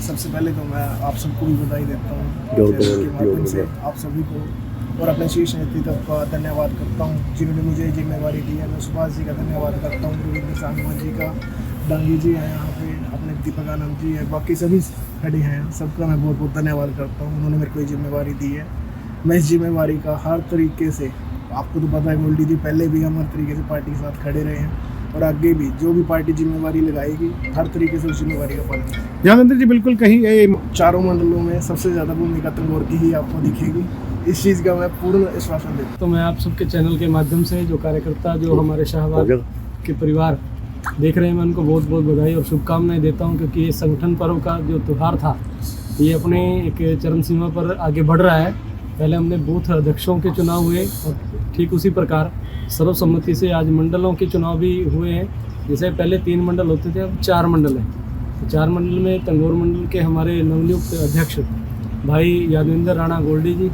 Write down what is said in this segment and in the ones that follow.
सबसे पहले तो मैं आप सबको भी बधाई देता हूँ के माध्यम से आप सभी को, और अपने शीर्ष नेतृत्व का धन्यवाद करता हूँ जिन्होंने मुझे जिम्मेवारी दी है। मैं सुभाष जी का धन्यवाद करता हूँ, रविंद्र सांगवान जी का, डांगी जी हैं यहाँ पे, अपने दीपक आनंद जी है, बाकी सभी खड़े हैं, सबका मैं बहुत बहुत धन्यवाद करता हूँ। उन्होंने मेरे को ये जिम्मेवारी दी है। मैं इस जिम्मेवारी का हर तरीके से, आपको तो पता है गोल्डी जी पहले भी हम हर तरीके से पार्टी के साथ खड़े रहे हैं और आगे भी जो भी पार्टी जिम्मेवारी लगाएगी हर तरीके से उस जिम्मेवारी का पालन करेंगे। यादवेंद्र जी बिल्कुल कहीं चारों मंडलों में सबसे ज़्यादा भूमिका तंगौर की ही आपको दिखेगी, इस चीज़ का मैं पूर्ण आश्वासन देता हूँ। तो मैं आप सबके चैनल के माध्यम से जो कार्यकर्ता जो हमारे शाहबाद के परिवार देख रहे हैं, मैं उनको बहुत बहुत बधाई और शुभकामनाएं देता हूं, क्योंकि ये संगठन पर्व का जो त्यौहार था ये अपने एक चरम सीमा पर आगे बढ़ रहा है। पहले हमने बूथ अध्यक्षों के चुनाव हुए और ठीक उसी प्रकार सर्वसम्मति से आज मंडलों के चुनाव भी हुए हैं। जैसे पहले 3 मंडल होते थे, अब 4 मंडल हैं। तो 4 मंडल में तंगौर मंडल के हमारे नवनियुक्त अध्यक्ष भाई यादवेंद्र राणा गोल्डी जी,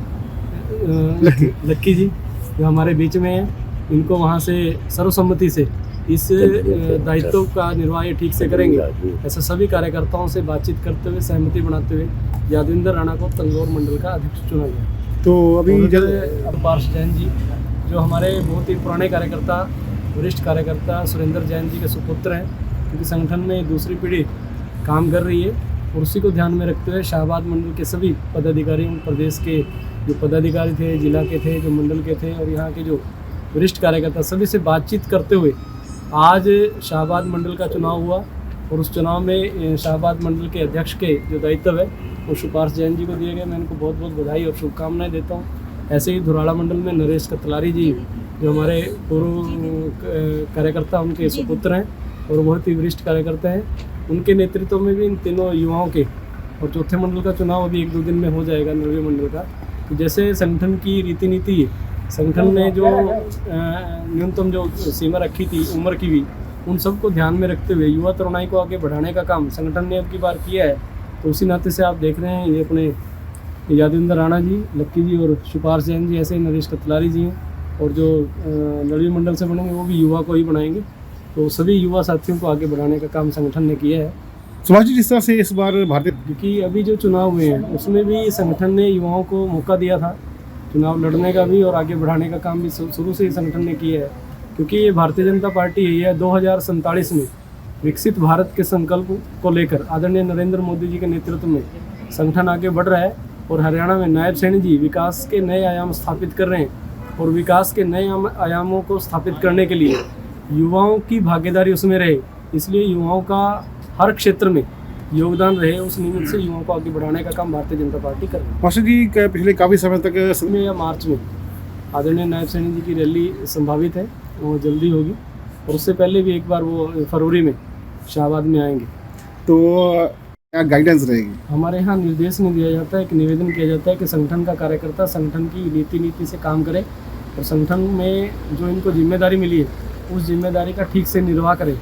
लक्की जी जो हमारे बीच में हैं, इनको वहाँ से सर्वसम्मति से इस दायित्व का निर्वाह ये ठीक से करेंगे, ऐसा सभी कार्यकर्ताओं से बातचीत करते हुए सहमति बनाते हुए यादवेंद्र राणा को तंगौर मंडल का अध्यक्ष चुना गया। तो अभी पार्श जैन जी जो हमारे बहुत ही पुराने कार्यकर्ता, वरिष्ठ कार्यकर्ता सुरेंद्र जैन जी के सुपुत्र हैं, क्योंकि संगठन में दूसरी पीढ़ी काम कर रही है और उसी को ध्यान में रखते हुए शाहबाद मंडल के सभी पदाधिकारियों, प्रदेश के जो पदाधिकारी थे, जिला के थे, जो मंडल के थे और यहाँ के जो वरिष्ठ कार्यकर्ता, सभी से बातचीत करते हुए आज शाहबाद मंडल का चुनाव हुआ और उस चुनाव में शाहबाद मंडल के अध्यक्ष के जो दायित्व है वो सुपार्श जैन जी को दिए गए। मैं इनको बहुत बहुत बधाई और शुभकामनाएं देता हूँ। ऐसे ही धुराड़ा मंडल में नरेश कतलारी जी जो हमारे पूर्व कार्यकर्ता, उनके सुपुत्र हैं और बहुत ही वरिष्ठ कार्यकर्ता हैं, उनके नेतृत्व में भी इन तीनों युवाओं के, और चौथे मंडल का चुनाव अभी 1-2 दिन में हो जाएगा, 9वें मंडल का। तो जैसे संगठन की रीति नीति है, संगठन ने जो न्यूनतम जो सीमा रखी थी उम्र की भी, उन सबको ध्यान में रखते हुए युवा तरुणाई को आगे बढ़ाने का काम संगठन ने अब की बार किया है। तो उसी नाते से आप देख रहे हैं ये अपने यादवेंद्र राणा जी, लक्की जी और सुपार्श जैन जी, ऐसे ही नरेश कतलारी जी हैं, और जो नड़वी मंडल से बनेंगे वो भी युवा को ही बनाएंगे। तो सभी युवा साथियों को आगे बढ़ाने का काम संगठन ने किया है। सुभाष जी, जिस तरह से इस बार भारतीय, क्योंकि अभी जो चुनाव हुए हैं उसमें भी संगठन ने युवाओं को मौका दिया था चुनाव लड़ने का भी, और आगे बढ़ाने का काम भी शुरू से ही संगठन ने किया है। क्योंकि ये भारतीय जनता पार्टी है 2047 में विकसित भारत के संकल्प को लेकर आदरणीय नरेंद्र मोदी जी के नेतृत्व में संगठन आगे बढ़ रहा है। और हरियाणा में नायब सैनी जी विकास के नए आयाम स्थापित कर रहे हैं, और विकास के नए आयामों को स्थापित करने के लिए युवाओं की भागीदारी उसमें रहे, इसलिए युवाओं का हर क्षेत्र में योगदान रहे, उस निमित्त से युवाओं को आगे बढ़ाने का काम भारतीय जनता पार्टी कर रही है। मास्टर जी पिछले काफ़ी समय तक में या मार्च में आदरणीय नायब सैनी जी की रैली संभावित है, वो जल्दी होगी, और उससे पहले भी एक बार वो फरवरी में शाहबाद में आएंगे। तो क्या गाइडेंस रहेगी? हमारे यहाँ निर्देश नहीं दिया जाता है, एक निवेदन किया जाता है कि संगठन का कार्यकर्ता संगठन की रीति नीति से काम करे और संगठन में जो इनको जिम्मेदारी मिली है उस जिम्मेदारी का ठीक से निर्वाह करे।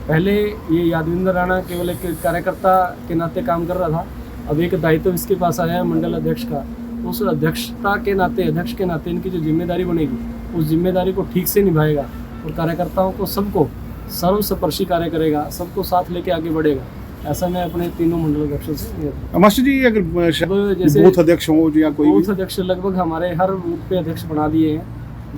पहले ये यादवेंद्र राणा केवल एक कार्यकर्ता के नाते काम कर रहा था, अब एक दायित्व इसके पास आया है मंडल अध्यक्ष का। उस अध्यक्षता के नाते, अध्यक्ष के नाते इनकी जो जिम्मेदारी बनेगी उस जिम्मेदारी को ठीक से निभाएगा और कार्यकर्ताओं को सबको सर्वस्पर्शी कार्य करेगा, सबको साथ लेके आगे बढ़ेगा। ऐसा मैं अपने तीनों मंडल अध्यक्षों से। मास्टर जी, अगर जैसे बूथ अध्यक्ष हो या कोई बूथ अध्यक्ष लगभग हमारे हर बूथ पे अध्यक्ष बना दिए हैं।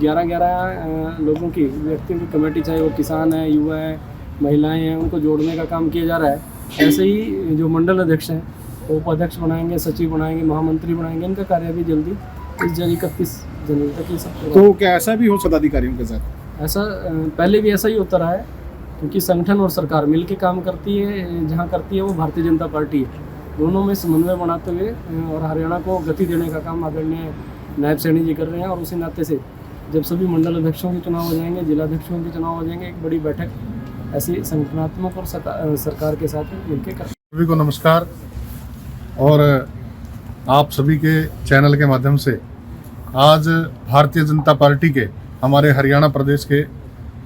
11 लोगों की व्यक्तियों की कमेटी, चाहे वो किसान है, युवा है, महिलाएं हैं, उनको जोड़ने का काम किया जा रहा है। ऐसे ही जो मंडल अध्यक्ष हैं वो उपाध्यक्ष बनाएंगे, सचिव बनाएंगे, महामंत्री बनाएंगे। इनका कार्य भी जल्दी 31 जनवरी तक ये सब। तो क्या ऐसा भी हो पदाधिकारियों के साथ? ऐसा पहले भी ऐसा ही होता रहा है, क्योंकि संगठन और सरकार मिलकर काम करती है। जहाँ करती है वो भारतीय जनता पार्टी है। दोनों में समन्वय बनाते हुए और हरियाणा को गति देने का काम आदरणीय नायब सैनी जी कर रहे हैं। और उसी नाते से जब सभी मंडल अध्यक्षों के चुनाव हो जाएंगे, जिलाध्यक्षों के चुनाव हो जाएंगे, एक बड़ी बैठक ऐसी संगठनात्मक और सरकार के साथ मिलकर कर। सभी को नमस्कार। और आप सभी के चैनल के माध्यम से आज भारतीय जनता पार्टी के हमारे हरियाणा प्रदेश के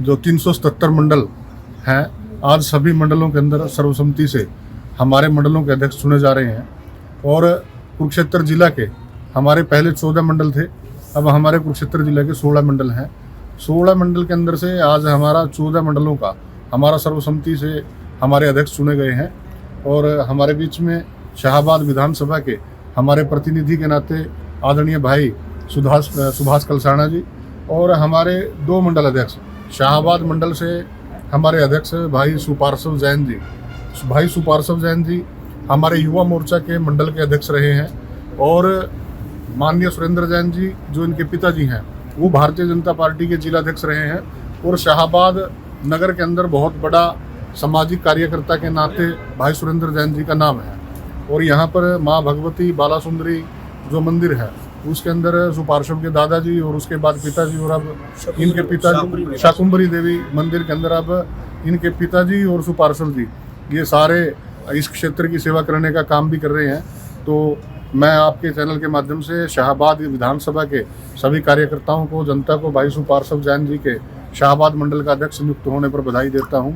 जो 377 मंडल हैं, आज सभी मंडलों के अंदर सर्वसम्मति से हमारे मंडलों के अध्यक्ष चुने जा रहे हैं। और कुरुक्षेत्र जिला के हमारे पहले 14 मंडल थे, अब हमारे कुरुक्षेत्र जिला के 16 मंडल हैं। 16 मंडल के अंदर से आज हमारा 14 मंडलों का हमारा सर्वसम्मति से हमारे अध्यक्ष चुने गए हैं। और हमारे बीच में शाहाबाद विधानसभा के हमारे प्रतिनिधि के नाते आदरणीय भाई सुभाष कलसाणा जी और हमारे 2 मंडल अध्यक्ष शाहाबाद मंडल से हमारे अध्यक्ष भाई सुपार्श्व जैन जी। भाई सुपार्श्व जैन जी हमारे युवा मोर्चा के मंडल के अध्यक्ष रहे हैं और माननीय सुरेंद्र जैन जी जो इनके पिताजी हैं वो भारतीय जनता पार्टी के जिलाध्यक्ष रहे हैं और शाहाबाद नगर के अंदर बहुत बड़ा सामाजिक कार्यकर्ता के नाते भाई सुरेंद्र जैन जी का नाम है। और यहाँ पर माँ भगवती बाला सुंदरी जो मंदिर है उसके अंदर सुपार्श्व के दादाजी और उसके बाद पिताजी और अब इनके पिताजी शाकुंभरी देवी मंदिर के अंदर अब इनके पिताजी और सुपार्श्व जी ये सारे इस क्षेत्र की सेवा करने का काम भी कर रहे हैं। तो मैं आपके चैनल के माध्यम से शाहाबाद विधानसभा के सभी कार्यकर्ताओं को, जनता को भाई सुपार्श्व जैन जी के शाहाबाद मंडल का अध्यक्ष नियुक्त होने पर बधाई देता हूं।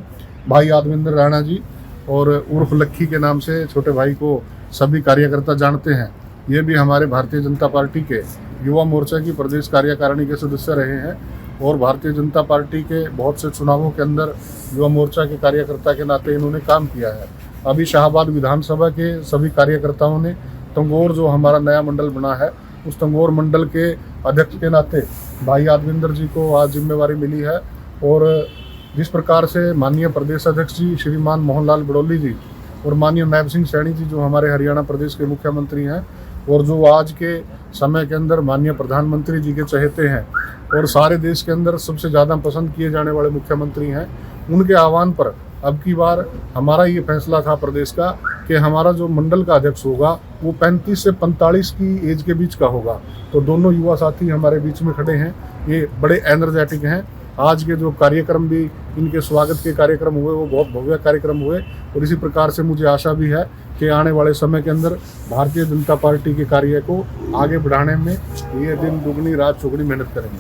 भाई यादविंदर राणा जी और उर्फ लक्खी के नाम से छोटे भाई को सभी कार्यकर्ता जानते हैं। ये भी हमारे भारतीय जनता पार्टी के युवा मोर्चा की प्रदेश कार्यकारिणी के सदस्य रहे हैं और भारतीय जनता पार्टी के बहुत से चुनावों के अंदर युवा मोर्चा के कार्यकर्ता के नाते इन्होंने काम किया है। अभी शाहाबाद विधानसभा के सभी कार्यकर्ताओं ने तंगोर जो हमारा नया मंडल बना है उस तंगोर मंडल के अध्यक्ष के नाते भाई यादविंदर जी को आज जिम्मेवारी मिली है। और जिस प्रकार से माननीय प्रदेश अध्यक्ष जी श्रीमान मोहनलाल बड़ौली जी और माननीय नायब सिंह सैनी जी जो हमारे हरियाणा प्रदेश के मुख्यमंत्री हैं और जो आज के समय के अंदर माननीय प्रधानमंत्री जी के चहेते हैं और सारे देश के अंदर सबसे ज़्यादा पसंद किए जाने वाले मुख्यमंत्री हैं, उनके आह्वान पर अब की बार हमारा ये फैसला था प्रदेश का कि हमारा जो मंडल का अध्यक्ष होगा वो 35 से 45 की एज के बीच का होगा। तो दोनों युवा साथी हमारे बीच में खड़े हैं, ये बड़े एनर्जेटिक हैं। आज के जो कार्यक्रम भी इनके स्वागत के कार्यक्रम हुए वो बहुत भव्य कार्यक्रम हुए और इसी प्रकार से मुझे आशा भी है कि आने वाले समय के अंदर भारतीय जनता पार्टी के कार्य को आगे बढ़ाने में ये दिन दुगनी रात चौगुनी मेहनत करेंगे।